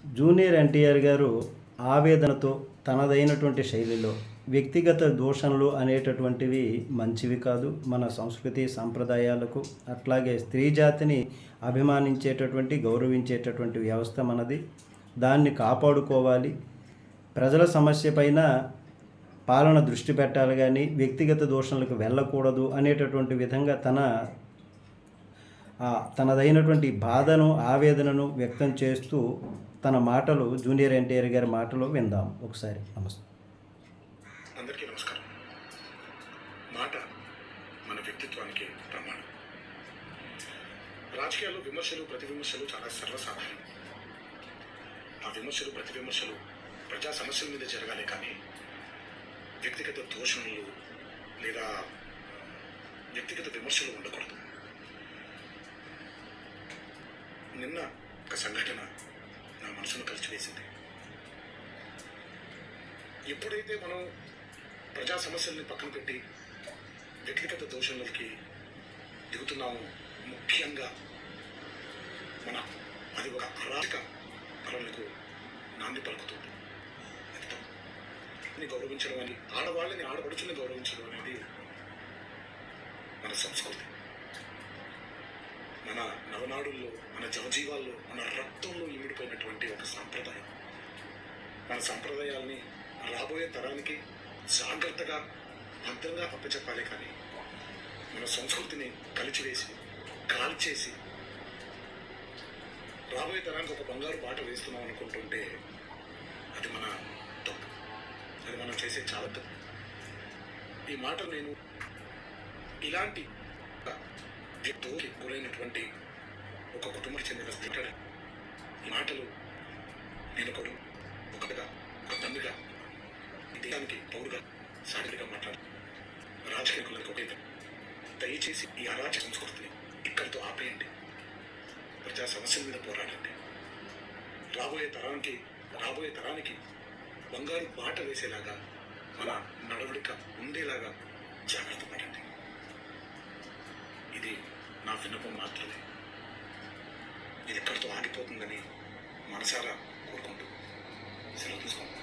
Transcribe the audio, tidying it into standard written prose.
Junior NTR గారు ఆవేదనతో తనదైనటువంటి శైలిలో వ్యక్తిగత దూషణలు అనేటటువంటివి మంచివి కాదు. మన సంస్కృతి సాంప్రదాయాలకు అట్లాగే స్త్రీ జాతిని అభిమానించేటటువంటి గౌరవించేటటువంటి వ్యవస్థ మనది. దాన్ని కాపాడుకోవాలి. ప్రజల సమస్య పైన పాలన దృష్టి పెట్టాలి, కానీ వ్యక్తిగత దూషణలకు వెళ్ళకూడదు అనేటటువంటి విధంగా తనదైనటువంటి బాధను ఆవేదనను వ్యక్తం చేస్తూ తన మాటలు జూనియర్ ఎన్టీఆర్ గారి మాటలు విందాం ఒకసారి. నమస్తే. అందరికీ నమస్కారం. మాట మన వ్యక్తిత్వానికి ప్రమాణం. రాజకీయాల్లో విమర్శలు ప్రతి విమర్శలు చాలా సర్వసాధారణం. ఆ విమర్శలు ప్రతి విమర్శలు ప్రజా సమస్యల మీద జరగాలి, కానీ వ్యక్తిగత దోషణలు లేదా వ్యక్తిగత విమర్శలు ఉండకూడదు. నిన్న ఒక సంఘటన నా మనసును కలిచివేసింది. ఎప్పుడైతే మనం ప్రజా సమస్యల్ని పక్కన పెట్టి వ్యక్తిగత దోషణలకి దిగుతున్నామో, ముఖ్యంగా అది ఒక అరాచక పనులకు నాంది పలుకుతుంది. గౌరవించడం అని, ఆడవాళ్ళని ఆడపడుచుని గౌరవించడం అనేది మన సంస్కృతి. మన నవనాడుల్లో, మన జవజీవాల్లో, మన రక్తంలో ఇమిడిపోయినటువంటి ఒక సాంప్రదాయం. మన సాంప్రదాయాల్ని రాబోయే తరానికి జాగ్రత్తగా భద్రంగా అప్పచెప్పాలి, కానీ మన సంస్కృతిని కలిచివేసి కాల్చేసి రాబోయే తరానికి ఒక బంగారు బాట వేస్తున్నాం అనుకుంటుంటే అది మన తప్పు. అది మనం చేసే చాలా తప్పు. ఈ మాట నేను ఇలాంటి వ్యక్తికి గురైనటువంటి ఒక కుటుంబానికి చెందిన స్త్రీ. ఈ మాటలు నేను ఒక తండ్రిగా, ఈ దేశానికి పౌరుగా, సాటిగా మాట్లాడు రాజకీయాలకు ఒకే. దయచేసి ఈ అరాచక సంస్కృతిని ఇక్కడితో ఆపేయండి. ప్రజా సమస్యల మీద పోరాడండి. రాబోయే తరానికి బంగారు బాట వేసేలాగా మన నడవడిక ఉండేలాగా జాగ్రత్త పడండి. ఇది నా విన్నపం మాత్రమే. ఇది ఎక్కడితో ఆగిపోతుందని మనసారా కోరుకుంటూ సెలవు తీసుకోండి.